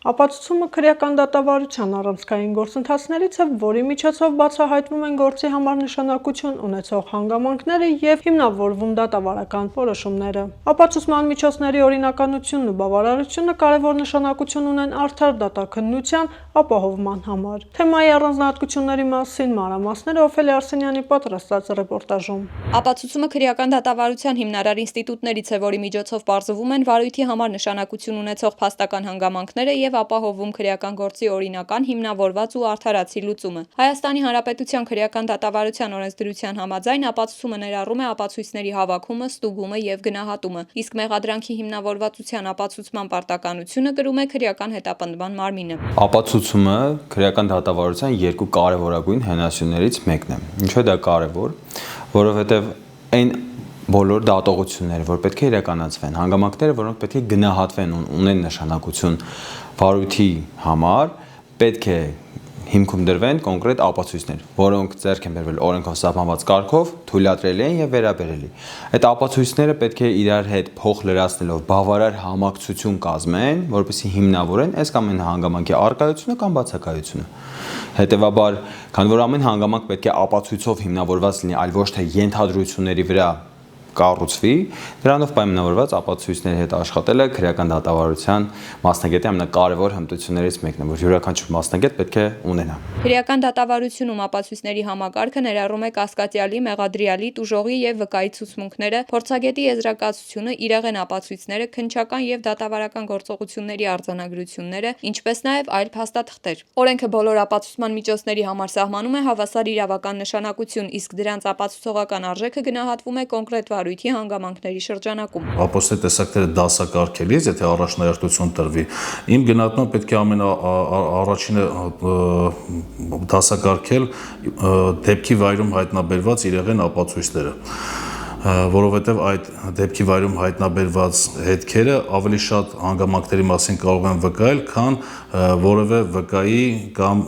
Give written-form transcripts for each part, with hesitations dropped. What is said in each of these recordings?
Ապացուցումը քրեական դատավարության առանցքային գործընթացներից է, որի միջոցով բացահայտվում են գործի համար նշանակություն ունեցող հանգամանքները և հիմնավորվում դատավարական որոշումները։ Ապացուցման միջոցների օրինականությունն ու բավարարությունը կարևոր նշանակություն ունեն արդար դատաքննության ապահովման համար։ Թեմայի առանձնահատկությունների մասին մանրամասները Օֆելիա Արսենյանի պատրաստած ռեպորտաժում։ Ապացուցումը քրեական դատավարության հիմնարար ինստիտուտներից է, որի միջոցով պարզվում են վարույթի համար նշանակություն ունեցող փաստական հանգամանքները և ապահովում քրեական գործի օրինական, հիմնավորված ու արդարացի լուծումը։ Հայաստանի Հանրապետության քրեական դատավարության օրենսդրության համաձայն ապացուցումը ներառում է ապացույցների հավաքումը, ստուգումը և գնահատումը, իսկ մեղադրանքի հիմնավորվածության ապացուցման պարտականությունը կրում է քրեական հետապնդման մարմինը։ Ապացուցումը քրեական դատավարության երկու կարևորագույն հենասյուներից մեկն է։ Ինչու է դա կարևոր, որովհետև այն բոլոր դատողությունները, որ պետք է իրականացվեն, հանգամանքները, որոնք պետք է գնահատվեն, ունեն նշանակություն վարույթի համար, պետք է հիմքում դրվեն կոնկրետ ապացույցներ, որոնք ձեռք են բերվել օրենքով սահմանված կարգով, թույլատրելի են եւ վերաբերելի։ Այդ ապացույցները պետք է իրար հետ փոխ լրացնելով բավարար համակցություն կազմեն, որպեսզի հիմնավորեն այս կամ այն հանգամանքի առկայությունը կամ բացակայությունը։ Հետևաբար, քանի որ ամեն հանգամանք պետք է ապացույցով հիմնավորված լինի, այլ ոչ թե ենթադրությունների վրա կառուցվի, դրանով պայմանավորված ապացույցների հետ աշխատելը քրեական դատավարության մասնագետի ամենակարևոր հմտություններից մեկն է, որ յուրաքանչյուր մասնագետ պետք է ունենա։ Քրեական դատավարությունում ապացույցների համակարգը ներառում է կասկածյալի, մեղադրյալի, տուժողի եւ վկայի ցուցմունքները, փորձագետի եզրակացությունը, իրեղեն ապացույցները, քննչական եւ դատավարական գործողությունների արձանագրությունները, ինչպես նաեւ այլ փաստաթղթեր։ Օրենքը բոլոր ապացուցման միջոցների համար սահմանում է հավասար իրավական նշանակություն, իսկ դրանց ապացուցողական արժեքը գնահատվում է կոնկրետ վարույթի հանգամանքների շրջանակում։ Ապացույցի տեսակները դասակարգելիս, եթե առաջնահերթություն տրվի, իմ գնահատմամբ պետք է ամենաառաջինը դասակարգել դեպքի վայրում հայտնաբերված իրեղեն ապացույցները, որովհետև այդ դեպքի վայրում հայտնաբերված հետքերը ավելի շատ հանգամանքների մասին կարող են վկայել, քան որևէ վկայի կամ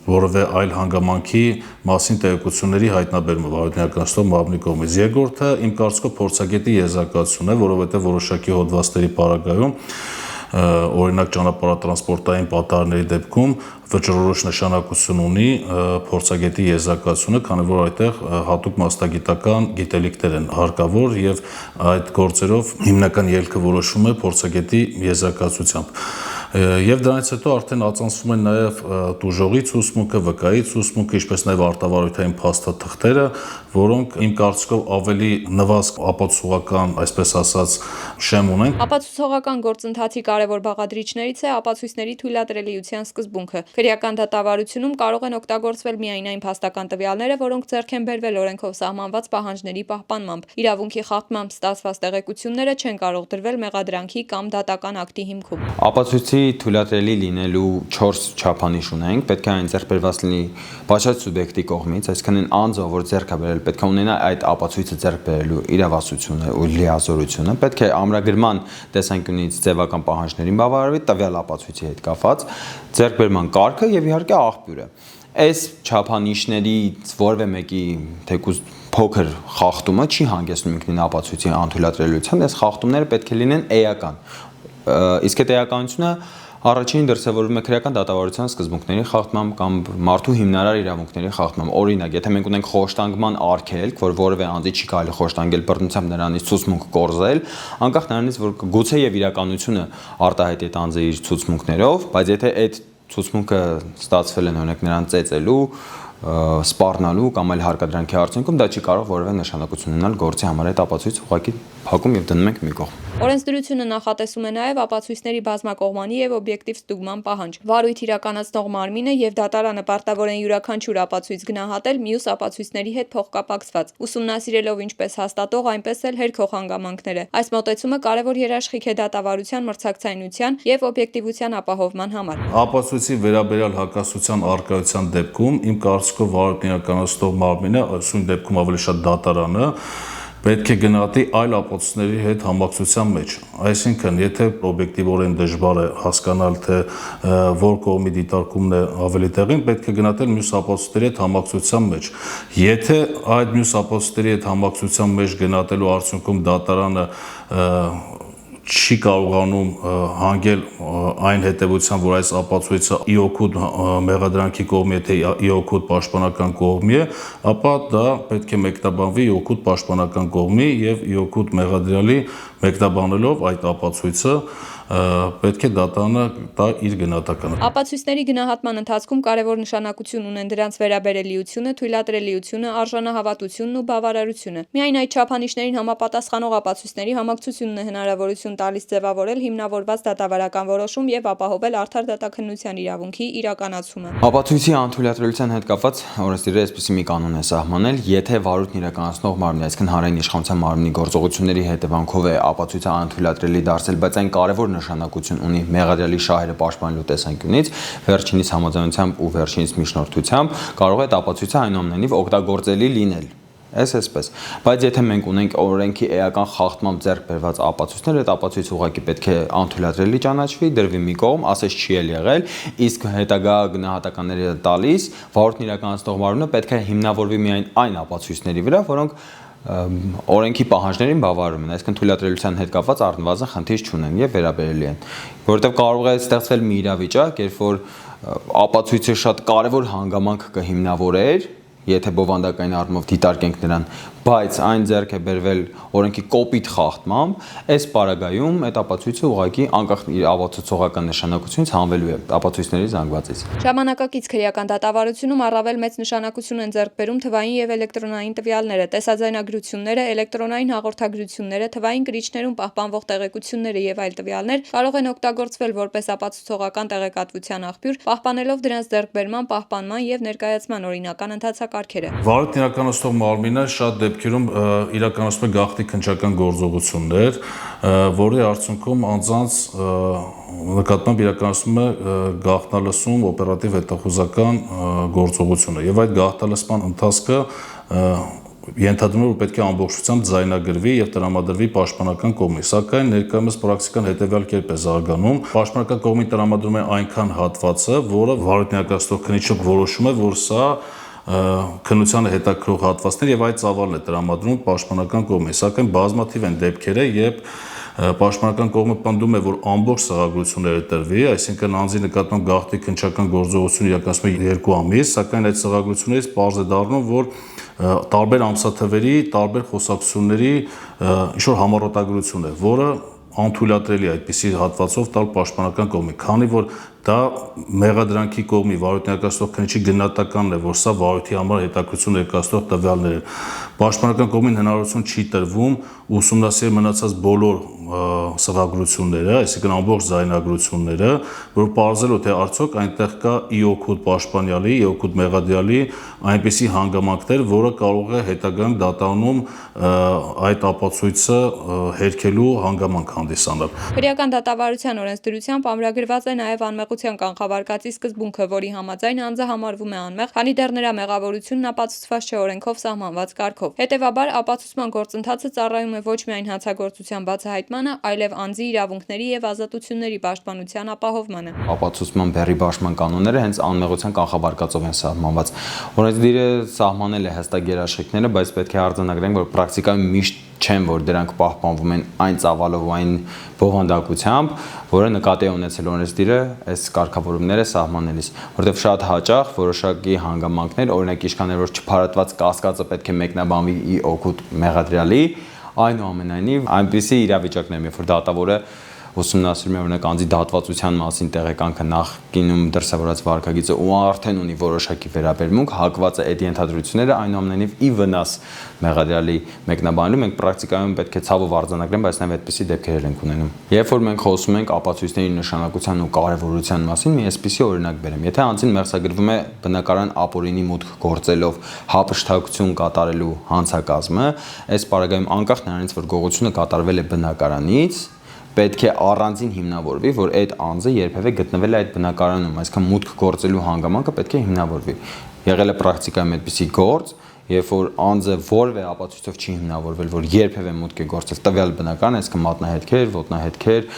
որևէ այլ հանգամանքի մասին տեղեկությունների հայտնաբերումը վարույթ ներկայացնող մարմնի կողմից։ Երկրորդը իմ կարծիքով փորձագետի եզրակացությունն է, որովհետև որոշակի հոդվածների պարագայում, օրինակ ճանապարհատրանսպորտային պատահարների դեպքում վճռորոշ նշանակություն ունի փորձագետի եզրակացությունը, քանի որ այդտեղ հատուկ մասնագիտական գիտելիքներ են հարկավոր եւ այդ գործերով հիմնական ելքը որոշվում է փորձագետի եզրակացությամբ։ Եվ դրանից հետո արդեն ածանցվում են նաև տուժողի ցուցմունքը, վկայի ցուցմունքը, ինչպես նաև արտավարույթային փաստաթղթերը, որոնք իմ կարծիքով ավելի նվազք ապացուցողական, այսպես ասած, շեմ ունեն։ Ապացուցողական գործընթացի կարևոր բաղադրիչներից է ապացույցների թույլատրելիության սկզբունքը։ Քրեական դատավարությունում կարող են օգտագործվել միայն այն փաստական տվյալները, որոնք ձեռք են բերվել օրենքով սահմանված պահանջների պահպանմամբ։ Իրավունքի խախտմամբ ստացված տեղեկությունները չեն կարող դրվել մեղադրանքի կամ դատական ակտի հիմքում։ Ապացույցի թույլատրելի լինելու 4 չափանիշ ունենք, պետք է այն ձեռք բերված լինի բաշխած սուբյեկտի կողմից, այսինքն այն անձը, որ ձեռք է բերել, պետք է ունենա այդ ապացույցը ձեռք բերելու իրավասությունը ու լիազորությունը, պետք է ամրագրման տեսանկյունից ձևական պահանջներին բավարարվի տվյալ ապացույցի հետ կապված, ձեռքբերման կարգը եւ իհարկե աղբյուրը։ Այս չափանիշներից որևէ մեկի թեկուզ փոքր խախտումը չի հանգեցնում ինքնին ապացույցի անթույլատրելիության, այս խախտումները պետք է լինեն էական։ Իսկ այդ էականությունը առաջին դրսևորվում է քրեական դատավարության սկզբունքների խախտմամբ կամ մարդու հիմնարար իրավունքների խախտմամբ։ Օրինակ, եթե մենք ունենք խոշտանգման արգելք, որ որևէ անձի չի կարելի խոշտանգել բռնությամբ նրանից ցուցմունք կորզել, անկախ նրանից, որ գուցե եւ իրականությունը արտահայտի այդ անձը իր ցուցմունքներով, բայց եթե այդ ցուցմունքը ստացվել են օրինակ նրան ծեծելու, սպառնալու կամ այլ հարկադրանքի արդյունքում, դա չի կարող որևէ նշանակություն ունենալ գործի համար, այդ ապացույցը ուղղակի փակում եւ դնում ենք մի կողմ։ Օրենսդրությունը նախատեսում է նաև ապացույցների բազմակողմանի եւ օբյեկտիվ ստուգման պահանջ։ Վարույթ իրականացնող մարմինը եւ դատարանը պարտավոր են յուրաքանչյուր ապացույց գնահատել մյուս ապացույցների հետ փոխկապակցված, ուսումնասիրելով ինչպես հաստատող, այնպես էլ հերքող հանգամանքները։ Այս մոտեցումը կարևոր երաշխիք է դատավարության մրցակցայնության եւ օբյեկտիվության ապահովման համար։ Ապացույցի վերաբերյալ հակասության առկայության դեպքում իմ կարծիքով վարույթ իրականացնող մարմինը, այսինքն դեպքում ավելի շատ դատարանը, պետք է գնահատի այլ ապացույցների հետ համակցության մեջ։ Այսինքն, եթե օբյեկտիվորեն դժվար է հասկանալ, թե որ կողմի դիտարկումն է ավելի տեղին, պետք է գնահատել մյուս ապացույցների հետ համակցության մեջ։ Եթե այդ մյուս ապացույցների հետ համակցության մեջ գնահատելու արդյունքում դատարանը չի կարողանում հանգել այն հետևության, որ այս ապացույցը ի օգուտ մեղադրանքի կողմի է, թե ի օգուտ պաշտպանական կողմի է, ապա դա պետք է մեկնաբանվի ի օգուտ պաշտպանական կողմի եւ ի օգուտ մեղադրյալի մեկնաբանելով այդ ապացույցը պետք է դատարանը տա իր գնահատականը։ Ապացույցների գնահատման ընթացքում կարևոր նշանակություն ունեն դրանց վերաբերելիությունը, թույլատրելիությունը, արժանահավատությունն ու բավարարությունը։ Միայն այդ չափանիշներին համապատասխանող ապացույցների համակցությունն է հնարավորություն տալիս ձևավորել հիմնավորված դատավարական որոշում եւ ապահովել արդար դատաքննության իրավունքի իրականացումը։ Ապացույցի անթույլատրելիության հետ կապված օրենսդիրը այսպիսի մի կանոն է սահմանել, եթե վարույթն իրականացնող մարմնի, այսինքն հանրային իշխանության մարմնի գործողությունների հետևանքով է ապացույցը անթույլատրելի դարձել, բայց այն կարևոր նշանակություն ունի մեղադրյալի շահերը պաշտպանելու տեսանկյունից, վերջինիս համաձայնությամբ ու վերջինիս միջնորդությամբ կարող է այդ ապացույցը այնուամենայնիվ օգտագործելի լինել։ Այսպես, բայց եթե մենք ունենք օրենքի էական խախտմամբ ձեռք բերված ապացույցներ, այդ ապացույցը ուղղակի պետք է անթույլատրելի ճանաչվի, դրվի մի կողմ, ասես չի էլ եղել, իսկ հետագա գնահատականները տալիս վարորդն իրականացնող մարմինը պետք է հիմնավորվի միայն այն ապացույցների վրա, որոնք օրենքի պահանջներին բավարարում են, այսինքն թույլատրելիության հետ կապված առնվազն խնդիր չունեն եւ վերաբերելի են, որովհետեւ կարող է ստեղծվել մի իրավիճակ, երբ որ ապացույցը շատ կարեւոր հանգամանք կհիմնավորեր, եթե բովանդակային առումով դիտարկենք նրան, բայց այն ձեռք է բերվել օրենքի կոպիտ խախտմամբ, այս պարագայում այդ ապացույցը ուղղակի անկախ իր ապացուցողական նշանակությունից հանվելու է ապացույցների զանգվածից։ Ժամանակակից քրեական դատավարությունում առավել մեծ նշանակություն են ձեռք բերում թվային եւ էլեկտրոնային տվյալները, տեսաձայնագրությունները, էլեկտրոնային հաղորդագրությունները, թվային կրիչներում պահպանվող տեղեկությունները եւ այլ տվյալներ կարող են օգտագործվել որպես ապացուցողական տեղեկատվության աղբյուր, պահպանելով դրանց ձեռքբերման, պահպանման եւ ներկայացման օրինական ընթացակարգերը։ Վարույթն իրականացնող մարմինը շատ դեպքերում իրականացնում է գաղտնի քննչական գործողություններ, որի արդյունքում անձանց նկատմամբ իրականացնում է գաղտնալսում օպերատիվ հետախուզական գործողությունը եւ այդ գաղտնալսման ընթացքը ենթադրում է, որ պետք է ամբողջությամբ ձայնագրվի եւ տրամադրվի պաշտպանական կողմի, սակայն ներկայումս պրակտիկան հետեւյալ կերպ է զարգանում, պաշտպանական կողմին տրամադրում է այնքան հատվածը, որը վարույթն իրականացնող քննիչը որոշում է, որ սա քննությանը հետաքրող հատվածներ եւ այդ ծավալն է տրամադրում պաշտպանական կողմին, սակայն բազմաթիվ են դեպքերը, երբ պաշտպանական կողմը պնդում է, որ ամբողջ սղագրությունները տրվի, այսինքն անձի նկատմամբ գաղտնի քննչական գործողություն իրականացնում է 2 ամիս, սակայն այդ սղագրություններից պարզ է դառնում, որ տարբեր ամսաթվերի, տարբեր խոսակցությունների ինչ-որ համառոտագրություն է, որը անթույլատրելի է այդպիսի հատվածով տալ պաշտպանական կողմի, քանի որ դա մեղադրանքի կողմի վարույթն իրականացնող քննիչի գնահատականն է, որ սա վարույթի համար հետաքրքրություն ներկայացնող տվյալներ են։ Պաշտպանական կողմին հնարավորություն չի տրվում ուսումնասիրել մնացած բոլոր սղագրությունները, այսինքն ամբողջ ձայնագրությունները, որ պարզելու թե արդյոք այնտեղ կա ի օգուտ պաշտպանյալի, ի օգուտ մեղադրյալի այնպիսի հանգամանքներ, որը կարող է հետագայում դատանում այդ ապացույցը հերքելու հանգամանք հանդիսանալ։ Քրեական դատավարության օրենսդրությամբ ամրագրված է նաև անմեղության կանխավարկածի սկզբունքը, որի համաձայն անձը համարվում է անմեղ, քանի դեռ նրա մեղավորությունն ապացուցված չէ օրենքով սահմանված կարգով։ Հետևաբար ապացուցման գործընթացը ծառայում է ոչ միայն հանցագործության բացահայտմանը, այլև անձի իրավունքների եւ ազատությունների պաշտպանության ապահովմանը։ Ապացուցման բեռի բաշխման կանոնները հենց անմեղության կանխավարկածով են սահմանված։ Օրենսդիրը սահմանել է հստակ երաշխիքները, բայց պետք է արձանագրենք, որ պրակտիկայում միշտ չեն, որ դրանք պահպանվում են այն ծավալով ու այն բովանդակությամբ, որը նկատի է ունեցել օրենսդիրը այս կարգավորումները սահմանելիս, որովհետև շատ հաճախ որոշակի հանգամանքներ, օրինակ իշխաններ, որ չփարատված կասկածը պետք է մեկնաբանվի ի օգուտ մեղադրյալի, այնուամենայնիվ այնպիսի իրավիճակներ, երբ որ դատավորը ուսումնասիրում է օրինակ անձի դատվածության մասին տեղեկանքը նախկինում դրսևորած վարքագիծը ու արդեն ունի որոշակի վերաբերմունք, հակված է այդ ենթադրությունները, այնուամենայնիվ ի վնաս մեղադրյալի մեկնաբանելու մենք պրակտիկայում պետք է ցավով արձանագրենք, բայց նաև այդպիսի դեպքեր ենք ունենում։ Երբ որ մենք խոսում ենք ապացույցների նշանակության ու կարևորության մասին, մի այսպիսի օրինակ բերեմ։ Եթե անձին մեղսագրվում է բնակարան ապօրինի մուտք գործելով հափշտակություն կատարելու հանցակազմը, այս պարագայում անկախ նրանից, որ գողությունը կատարվել է բնակարանից, պետք է առանձին հիմնավորվի, որ այդ անձը երբևէ գտնվել է այդ բնակարանում, այսինքն մուտք գործելու հանգամանքը պետք է հիմնավորվի։ Եղել է պրակտիկայում այդպիսի գործ, երբ որ անձը որևէ ապացույցով չի հիմնավորվել, որ երբևէ մուտք է գործել տվյալ բնակարան, այսինքն մատնահետքեր, ոտնահետքեր,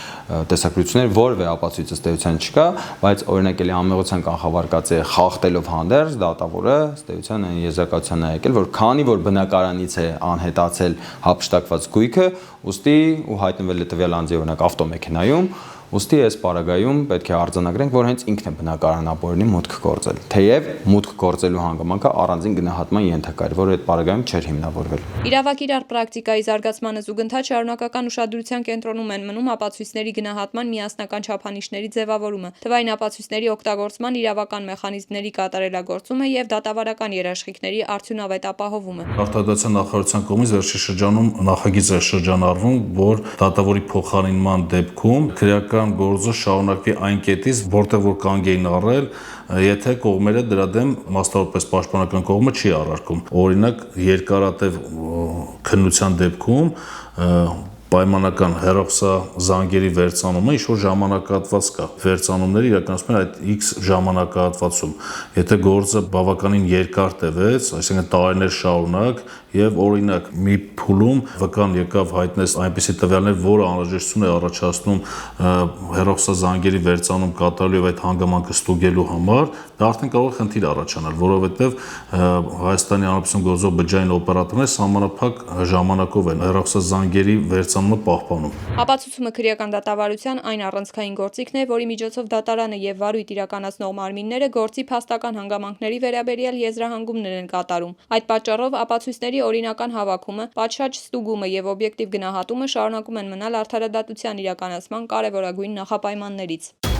տեսակրություններ, որևէ ապացույց ըստ էության չկա, բայց օրինակ էլի անմեղության կանխավարկած է խախտելով հանդերձ դատավորը ըստ էության այն եզրակացության է եկել, որ քանի որ բնակարանից է անհետացել հափշտակված գույքը, ուստի ու հայտնվել է տվյալ անձի օրինակ ավտոմեքենայում, ուստի այս պարագայում պետք է արձանագրենք, որ հենց ինքն է բնակարանապորնի մուտք գործել, թեև մուտք գործելու հանգամանքը առանձին գնահատման ենթակա էր, որը այդ պարագայում չէր հիմնավորվել։ Իրավակիրառ պրակտիկայի զարգացմանը զուգընթաց շարունակական ուշադրության կենտրոնում են մնում ապացույցների գնահատման միասնական չափանիշների ձևավորումը, թվային ապացույցների օգտագործման իրավական մեխանիզմների կատարելագործումը եւ դատավարական երաշխիքների արդյունավետ ապահովումը։ Արտադրության նախարարության կողմից վերջին շրջանում նախագիծ է շրջանառվում, որ դատավորի փոխարինման դեպքում քրեական գործը շարունակվի այն կետից, որտեղ որ կանգ էին առել, եթե կողմերը դրա դեմ մասնավորապես պաշտպանական կողմը չի առարկում։ Օրինակ, երկարատև քննության դեպքում պայմանական հեռախոսազանգերի վերցանումը ինչ-որ ժամանակահատված կա։ Վերցանումները իրականացվում են այդ X ժամանակահատվածում։ Եթե գործը բավականին երկար տևեց, այսինքն տարիներ շարունակ, եւ օրինակ մի փուլում վկան եկավ հայտնեց այնպիսի տվյալներ, որը անհրաժեշտություն է առաջացնում հեռախոսազանգերի վերցանում կատարելու եւ այդ հանգամանքը ստուգելու համար, դա արդեն կարող է խնդիր առաջանալ, որովհետեւ Հայաստանի Հանրապետություն գործող բջջային օպերատորները սահմանափակ ժամանակով են հեռախոսազանգերի վերցանումը պահպանում։ Ապացուցումը քրեական դատավարության այն առանցքային գործիքն է, որի միջոցով դատարանը եւ վարույթ իրականացնող մարմինները գործի փաստական հանգամանքների վերաբերյալ եզրահանգումներ են կատարում։ Այդ պատճառով ապացույցների օրինական հավաքումը, պատշաճ ստուգումը եւ օբյեկտիվ գնահատումը շարունակում են մնալ արդարադատության իրականացման կարևորագույն նախապայմաններից։